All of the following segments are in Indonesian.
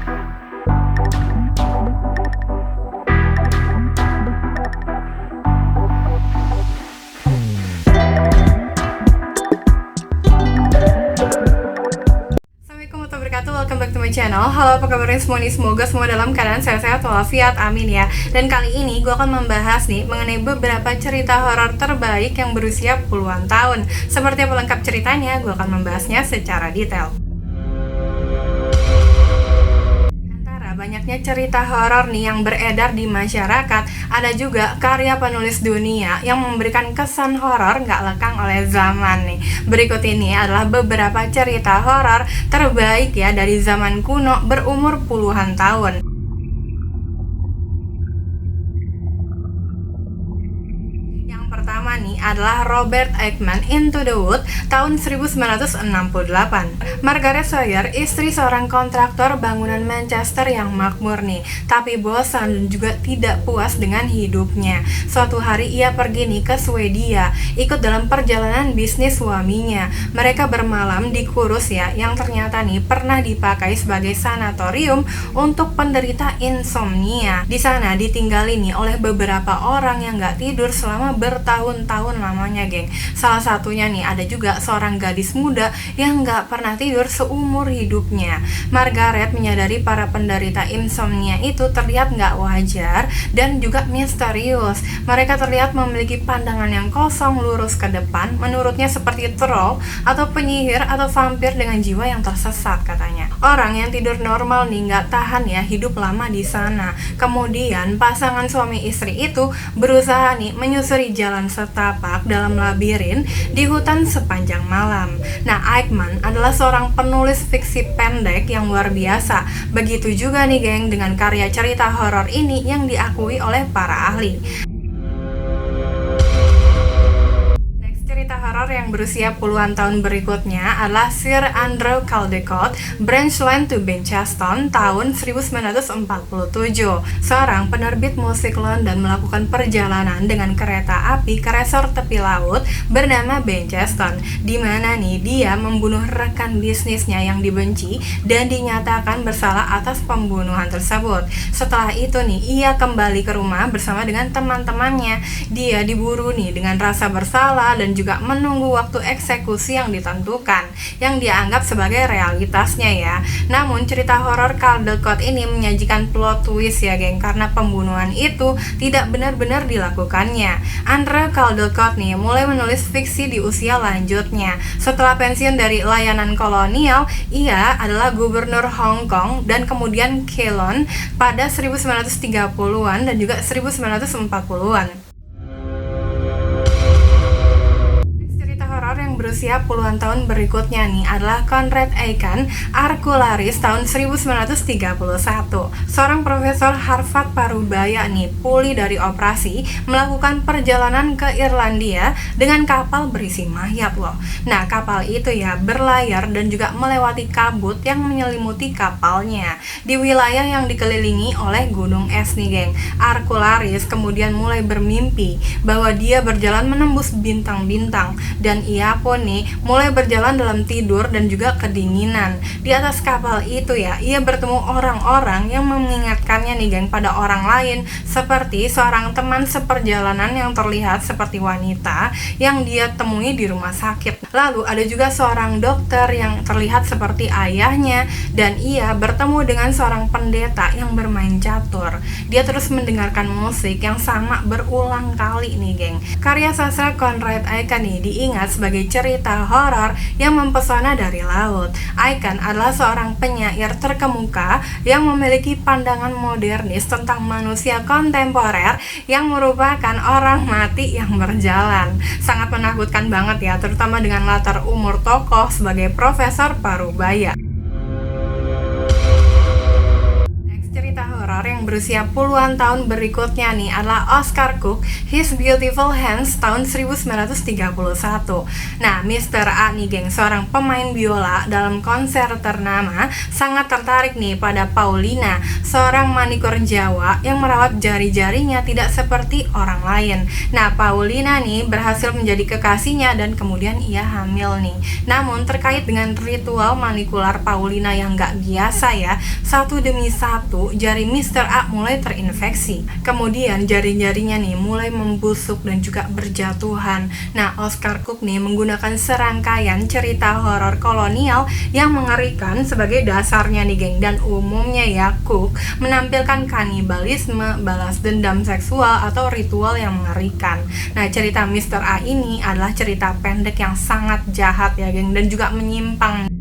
Welcome back to my channel. Halo, apa kabarnya semua nih? Semoga semua dalam keadaan sehat-sehat walafiat, amin ya. Dan kali ini gue akan membahas nih mengenai beberapa cerita horor terbaik yang berusia puluhan tahun. Seperti apa lengkap ceritanya, gue akan membahasnya secara detail. Banyaknya cerita horor nih yang beredar di masyarakat, ada juga karya penulis dunia yang memberikan kesan horor nggak lekang oleh zaman nih. Berikut ini adalah beberapa cerita horor terbaik ya dari zaman kuno berumur puluhan tahun. Pertama nih adalah Robert Aickman Into the Wood tahun 1968. Margaret Sawyer, istri seorang kontraktor bangunan Manchester yang makmur nih, tapi bosan dan juga tidak puas dengan hidupnya. Suatu hari ia pergi nih ke Swedia, ikut dalam perjalanan bisnis suaminya. Mereka bermalam di kurus ya, yang ternyata nih pernah dipakai sebagai sanatorium untuk penderita insomnia. Di sana ditinggali nih oleh beberapa orang yang nggak tidur selama bertahun-tahun lamanya, geng. Salah satunya nih ada juga seorang gadis muda yang nggak pernah tidur seumur hidupnya. Margaret menyadari para penderita insomnia itu terlihat nggak wajar dan juga misterius. Mereka terlihat memiliki pandangan yang kosong lurus ke depan, menurutnya seperti troll atau penyihir atau vampir dengan jiwa yang tersesat katanya. Orang yang tidur normal nih nggak tahan ya hidup lama di sana. Kemudian pasangan suami istri itu berusaha nih menyusuri jalan setapak dalam labirin di hutan sepanjang malam. Nah, Aickman adalah seorang penulis fiksi pendek yang luar biasa. Begitu juga nih geng dengan karya cerita horor ini yang diakui oleh para ahli. Cerita horor yang berusia puluhan tahun berikutnya adalah Sir Andrew Caldecott, Branchland to Binchaston tahun 1947. Seorang penerbit musik London melakukan perjalanan dengan kereta api ke resort tepi laut bernama Binchaston, di mana nih dia membunuh rekan bisnisnya yang dibenci dan dinyatakan bersalah atas pembunuhan tersebut. Setelah itu nih ia kembali ke rumah bersama dengan teman-temannya. Dia diburu nih dengan rasa bersalah dan juga menunggu waktu eksekusi yang ditentukan, yang dianggap sebagai realitasnya ya. Namun cerita horor Caldecott ini menyajikan plot twist ya geng, karena pembunuhan itu tidak benar-benar dilakukannya. Andrew Caldecott nih mulai menulis fiksi di usia lanjutnya. Setelah pensiun dari layanan kolonial, ia adalah gubernur Hong Kong dan kemudian Ceylon pada 1930-an dan juga 1940-an. Berusia puluhan tahun berikutnya nih adalah Conrad Aiken Archularis tahun 1931. Seorang profesor Harvard Parubaya nih pulih dari operasi melakukan perjalanan ke Irlandia dengan kapal berisi mayat loh. Nah, kapal itu ya berlayar dan juga melewati kabut yang menyelimuti kapalnya di wilayah yang dikelilingi oleh gunung es nih geng. Archularis kemudian mulai bermimpi bahwa dia berjalan menembus bintang-bintang dan ia pun nih mulai berjalan dalam tidur dan juga kedinginan. Di atas kapal itu ya, ia bertemu orang-orang yang mengingatkannya nih geng pada orang lain, seperti seorang teman seperjalanan yang terlihat seperti wanita yang dia temui di rumah sakit. Lalu ada juga seorang dokter yang terlihat seperti ayahnya, dan ia bertemu dengan seorang pendeta yang bermain catur. Dia terus mendengarkan musik yang sama berulang kali nih geng. Karya sastra Conrad Aiken nih diingat sebagai cerita horor yang mempesona dari laut. Aiken adalah seorang penyair terkemuka yang memiliki pandangan modernis tentang manusia kontemporer yang merupakan orang mati yang berjalan. Sangat menakutkan banget ya, terutama dengan latar umur tokoh sebagai Profesor Parubaya. Cerita horor yang yang berusia puluhan tahun berikutnya nih adalah Oscar Cook, His Beautiful Hands tahun 1931. Nah, Mr. A nih geng, seorang pemain biola dalam konser ternama, sangat tertarik nih pada Paulina, seorang manikur Jawa yang merawat jari-jarinya tidak seperti orang lain. Nah, Paulina nih berhasil menjadi kekasihnya dan kemudian ia hamil nih. Namun terkait dengan ritual manikular Paulina yang gak biasa ya, satu demi satu jari Mr. A mulai terinfeksi. Kemudian jari-jarinya nih mulai membusuk dan juga berjatuhan. Nah, Oscar Cook nih menggunakan serangkaian cerita horor kolonial yang mengerikan sebagai dasarnya nih geng. Dan umumnya ya, Cook menampilkan kanibalisme, balas dendam seksual atau ritual yang mengerikan. Nah, cerita Mr. A ini adalah cerita pendek yang sangat jahat ya geng, dan juga menyimpang.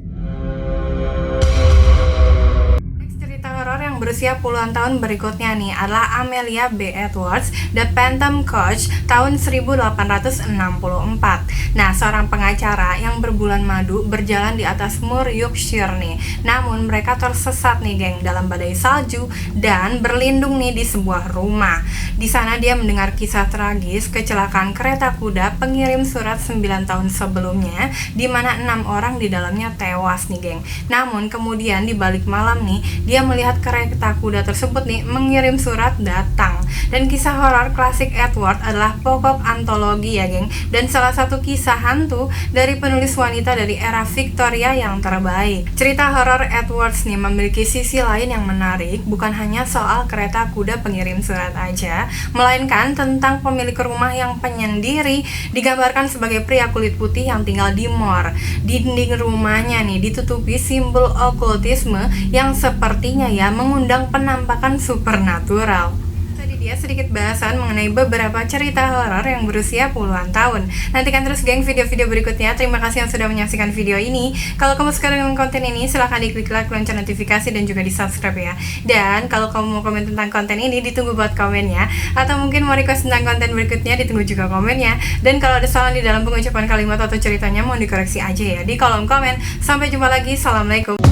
Berusia puluhan tahun berikutnya nih adalah Amelia B. Edwards, The Phantom Coach tahun 1864. Nah, seorang pengacara yang berbulan madu berjalan di atas mur Yorkshire nih. Namun mereka tersesat nih geng dalam badai salju dan berlindung nih di sebuah rumah. Di sana dia mendengar kisah tragis kecelakaan kereta kuda pengirim surat 9 tahun sebelumnya, di mana 6 orang di dalamnya tewas nih geng. Namun kemudian di balik malam nih dia melihat kereta kuda tersebut nih mengirim surat datang. Dan kisah horor klasik Edward adalah pokok antologi ya geng, dan salah satu kisah hantu dari penulis wanita dari era Victoria yang terbaik. Cerita horor Edwards nih memiliki sisi lain yang menarik, bukan hanya soal kereta kuda pengirim surat aja, melainkan tentang pemilik rumah yang penyendiri, digambarkan sebagai pria kulit putih yang tinggal di moor. Dinding rumahnya nih ditutupi simbol okultisme yang sepertinya ya mengundang penampakan supernatural. Dia sedikit bahasan mengenai beberapa cerita horor yang berusia puluhan tahun. Nantikan terus geng video-video berikutnya. Terima kasih yang sudah menyaksikan video ini. Kalau kamu suka dengan konten ini, silahkan diklik like, lonceng notifikasi, dan juga di subscribe ya. Dan kalau kamu mau komen tentang konten ini, ditunggu buat komennya. Atau mungkin mau request tentang konten berikutnya, ditunggu juga komennya. Dan kalau ada salah di dalam pengucapan kalimat atau ceritanya, mohon dikoreksi aja ya di kolom komen. Sampai jumpa lagi, assalamualaikum.